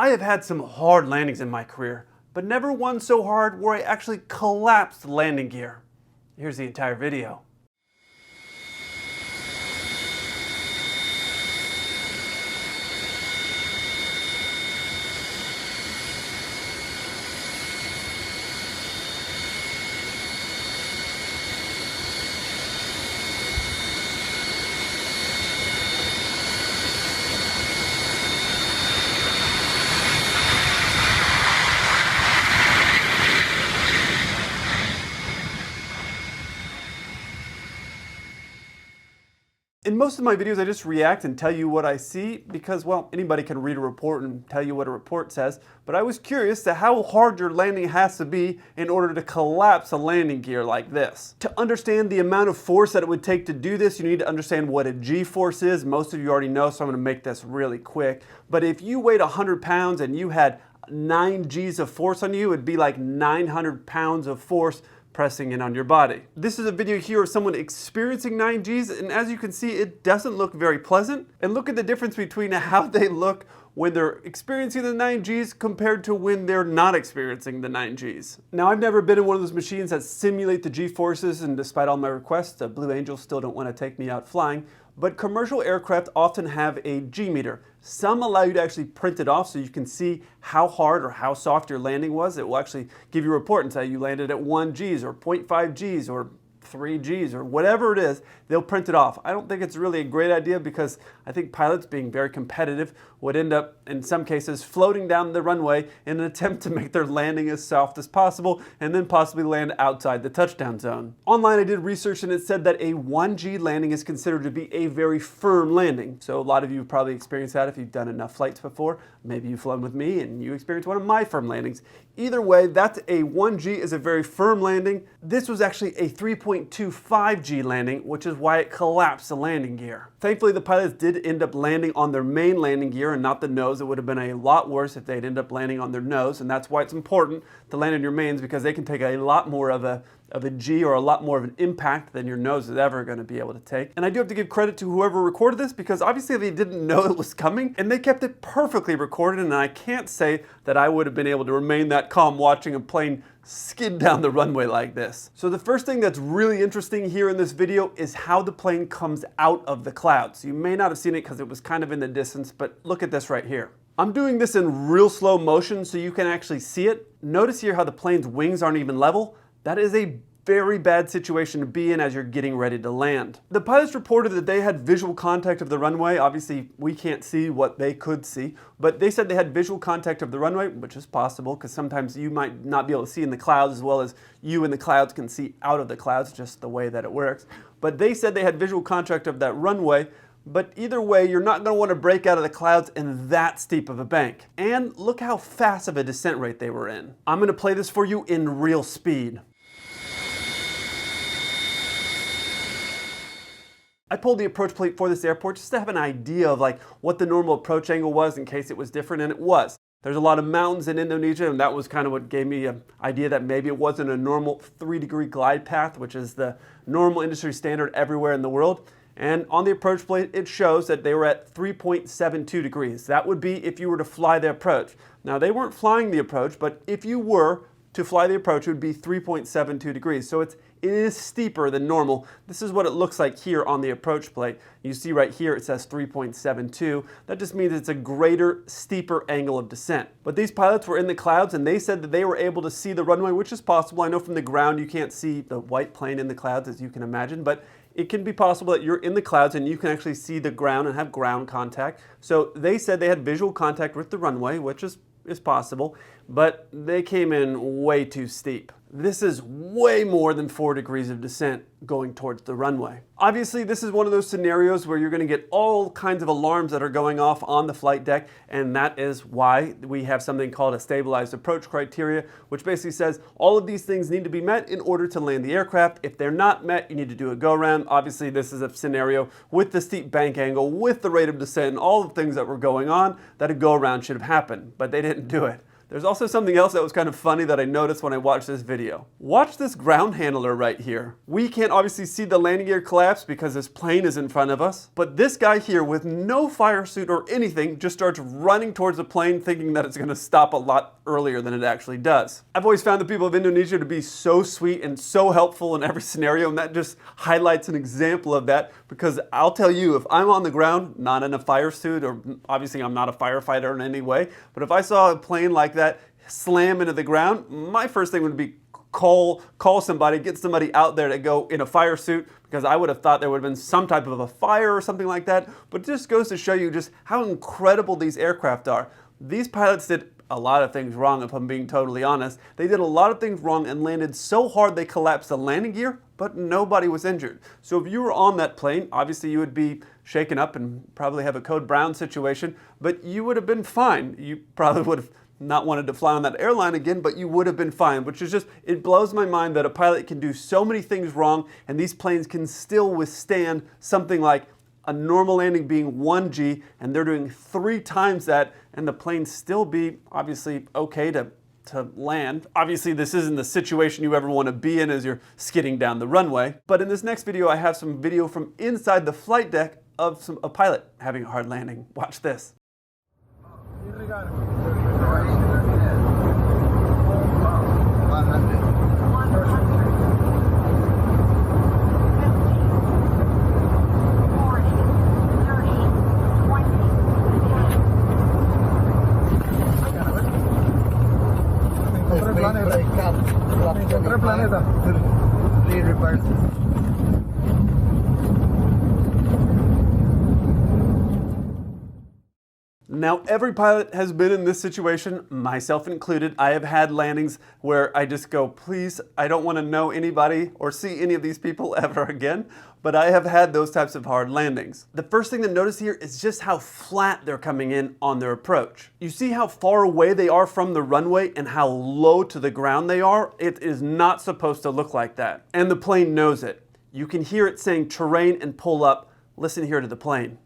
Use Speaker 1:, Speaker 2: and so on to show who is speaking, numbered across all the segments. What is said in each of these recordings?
Speaker 1: I have had some hard landings in my career, but never one so hard where I actually collapsed landing gear. Here's the entire video. In most of my videos, I just react and tell you what I see because, well, anybody can read a report and tell you what a report says, but I was curious to how hard your landing has to be in order to collapse a landing gear like this. To understand the amount of force that it would take to do this, you need to understand what a G-force is. Most of you already know, so I'm gonna make this really quick. But if you weighed 100 pounds and you had 9 G's of force on you, it'd be like 900 pounds of force pressing in on your body. This is a video here of someone experiencing 9 G's, and as you can see, it doesn't look very pleasant. And look at the difference between how they look when they're experiencing the 9 G's compared to when they're not experiencing the 9 G's. Now, I've never been in one of those machines that simulate the G-forces, and despite all my requests, Blue Angel still don't want to take me out flying. But commercial aircraft often have a G-meter. Some allow you to actually print it off so you can see how hard or how soft your landing was. It will actually give you a report and say you landed at 1 G's or 0.5 G's or 3 G's or whatever it is, they'll print it off. I don't think it's really a great idea because I think pilots, being very competitive, would end up, in some cases, floating down the runway in an attempt to make their landing as soft as possible and then possibly land outside the touchdown zone. Online, I did research and it said that a 1 G landing is considered to be a very firm landing. So a lot of you have probably experienced that if you've done enough flights before. Maybe you've flown with me and you experienced one of my firm landings. Either way, that's a 1 G is a very firm landing. This was actually a 3.25 G landing, which is why it collapsed the landing gear. Thankfully, the pilots did end up landing on their main landing gear and not the nose. It would have been a lot worse if they'd end up landing on their nose, and that's why it's important to land on your mains, because they can take a lot more of a G or a lot more of an impact than your nose is ever going to be able to take. And I do have to give credit to whoever recorded this because obviously they didn't know it was coming and they kept it perfectly recorded, and I can't say that I would have been able to remain that calm watching a plane skid down the runway like this. So the first thing that's really interesting here in this video is how the plane comes out of the clouds. You may not have seen it because it was kind of in the distance, but look at this right here. I'm doing this in real slow motion so you can actually see it. Notice here how the plane's wings aren't even level. That is a very bad situation to be in as you're getting ready to land. The pilots reported that they had visual contact of the runway. Obviously, we can't see what they could see, but they said they had visual contact of the runway, which is possible because sometimes you might not be able to see in the clouds as well as you in the clouds can see out of the clouds, just the way that it works. But they said they had visual contact of that runway. But either way, you're not going to want to break out of the clouds in that steep of a bank. And look how fast of a descent rate they were in. I'm going to play this for you in real speed. I pulled the approach plate for this airport just to have an idea of like what the normal approach angle was in case it was different, and it was. There's a lot of mountains in Indonesia, and that was kind of what gave me an idea that maybe it wasn't a normal 3-degree glide path, which is the normal industry standard everywhere in the world. And on the approach plate, it shows that they were at 3.72 degrees. That would be if you were to fly the approach. Now, they weren't flying the approach, but if you were to fly the approach, it would be 3.72 degrees. So it is steeper than normal. This is what it looks like here on the approach plate. You see right here it says 3.72. That just means it's a greater, steeper angle of descent. But these pilots were in the clouds and they said that they were able to see the runway, which is possible. I know from the ground you can't see the white plane in the clouds, as you can imagine, but it can be possible that you're in the clouds and you can actually see the ground and have ground contact. So they said they had visual contact with the runway, which is possible, but they came in way too steep. This is way more than 4 degrees of descent going towards the runway. Obviously, this is one of those scenarios where you're going to get all kinds of alarms that are going off on the flight deck, and that is why we have something called a stabilized approach criteria, which basically says all of these things need to be met in order to land the aircraft. If they're not met, you need to do a go-around. Obviously, this is a scenario with the steep bank angle, with the rate of descent, and all the things that were going on, that a go-around should have happened, but they didn't do it. There's also something else that was kind of funny that I noticed when I watched this video. Watch this ground handler right here. We can't obviously see the landing gear collapse because this plane is in front of us, but this guy here with no fire suit or anything just starts running towards the plane thinking that it's going to stop a lot earlier than it actually does. I've always found the people of Indonesia to be so sweet and so helpful in every scenario, and that just highlights an example of that, because I'll tell you, if I'm on the ground, not in a fire suit, or obviously I'm not a firefighter in any way, but if I saw a plane like that slam into the ground, my first thing would be call somebody, get somebody out there to go in a fire suit, because I would have thought there would have been some type of a fire or something like that. But it just goes to show you just how incredible these aircraft are. These pilots did a lot of things wrong, if I'm being totally honest. They did a lot of things wrong and landed so hard they collapsed the landing gear, but nobody was injured. So if you were on that plane, obviously you would be shaken up and probably have a code brown situation, but you would have been fine. You probably would have not wanted to fly on that airline again, but you would have been fine, which is just, it blows my mind that a pilot can do so many things wrong and these planes can still withstand something like a normal landing being 1G and they're doing 3 times that, and the plane still be obviously okay to land. Obviously this isn't the situation you ever want to be in as you're skidding down the runway, but in this next video I have some video from inside the flight deck of a pilot having a hard landing. Watch this. Now, every pilot has been in this situation, myself included. I have had landings where I just go, please, I don't want to know anybody or see any of these people ever again, but I have had those types of hard landings. The first thing to notice here is just how flat they're coming in on their approach. You see how far away they are from the runway and how low to the ground they are? It is not supposed to look like that. And the plane knows it. You can hear it saying terrain and pull up. Listen here to the plane.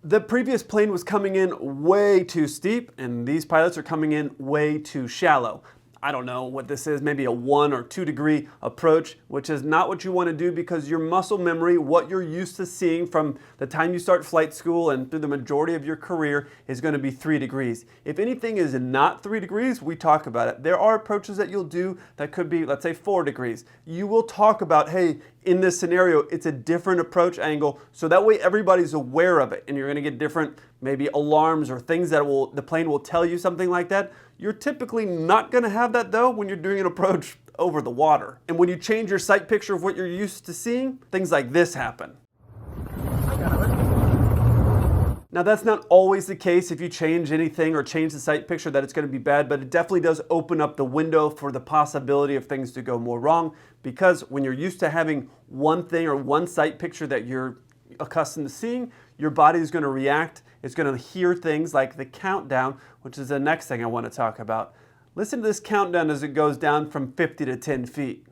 Speaker 1: The previous plane was coming in way too steep, and these pilots are coming in way too shallow. I don't know what this is, maybe a 1 or 2 degree approach, which is not what you want to do, because your muscle memory, what you're used to seeing from the time you start flight school and through the majority of your career, is going to be 3 degrees. If anything is not 3 degrees, we talk about it. There are approaches that you'll do that could be, let's say, 4 degrees. You will talk about, hey, in this scenario, it's a different approach angle, so that way everybody's aware of it, and you're going to get different maybe alarms or things that the plane will tell you, something like that. You're typically not going to have that though when you're doing an approach over the water. And when you change your sight picture of what you're used to seeing, things like this happen. Now that's not always the case if you change anything or change the sight picture that it's going to be bad, but it definitely does open up the window for the possibility of things to go more wrong, because when you're used to having one thing or one sight picture that you're accustomed to seeing, your body is going to react. It's going to hear things like the countdown, which is the next thing I want to talk about. Listen to this countdown as it goes down from 50 to 10 feet.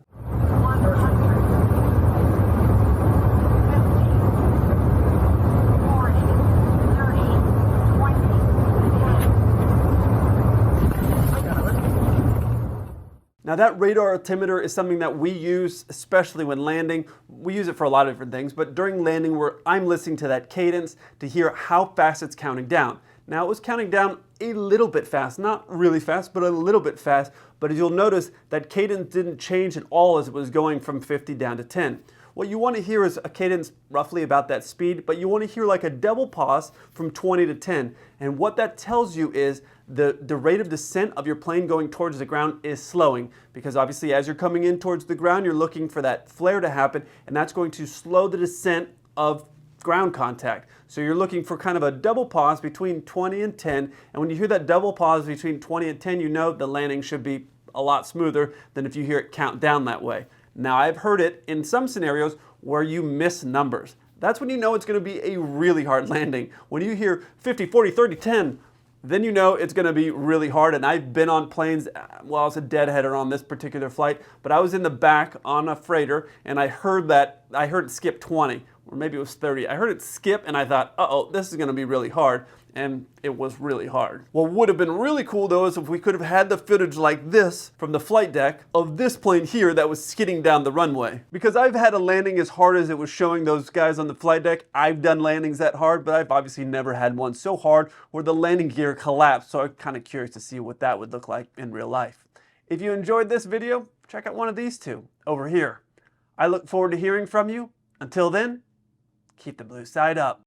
Speaker 1: Now that radar altimeter is something that we use, especially when landing. We use it for a lot of different things, but during landing I'm listening to that cadence to hear how fast it's counting down. Now it was counting down a little bit fast, not really fast, but a little bit fast. But as you'll notice, that cadence didn't change at all as it was going from 50 down to 10. What you want to hear is a cadence roughly about that speed, but you want to hear like a double pause from 20 to 10. And what that tells you is the rate of descent of your plane going towards the ground is slowing, because obviously as you're coming in towards the ground, you're looking for that flare to happen, and that's going to slow the descent of ground contact. So you're looking for kind of a double pause between 20 and 10, and when you hear that double pause between 20 and 10, you know the landing should be a lot smoother than if you hear it count down that way. Now I've heard it in some scenarios where you miss numbers. That's when you know it's going to be a really hard landing. When you hear 50, 40, 30, 10, then you know it's going to be really hard. And I've been on planes, well, I was a deadheader on this particular flight, but I was in the back on a freighter and I heard it skip 20, or maybe it was 30. I heard it skip and I thought, uh-oh, this is gonna be really hard. And it was really hard. What would have been really cool though is if we could have had the footage like this from the flight deck of this plane here that was skidding down the runway. Because I've had a landing as hard as it was showing those guys on the flight deck. I've done landings that hard, but I've obviously never had one so hard where the landing gear collapsed. So I'm kind of curious to see what that would look like in real life. If you enjoyed this video, check out one of these two over here. I look forward to hearing from you. Until then, keep the blue side up.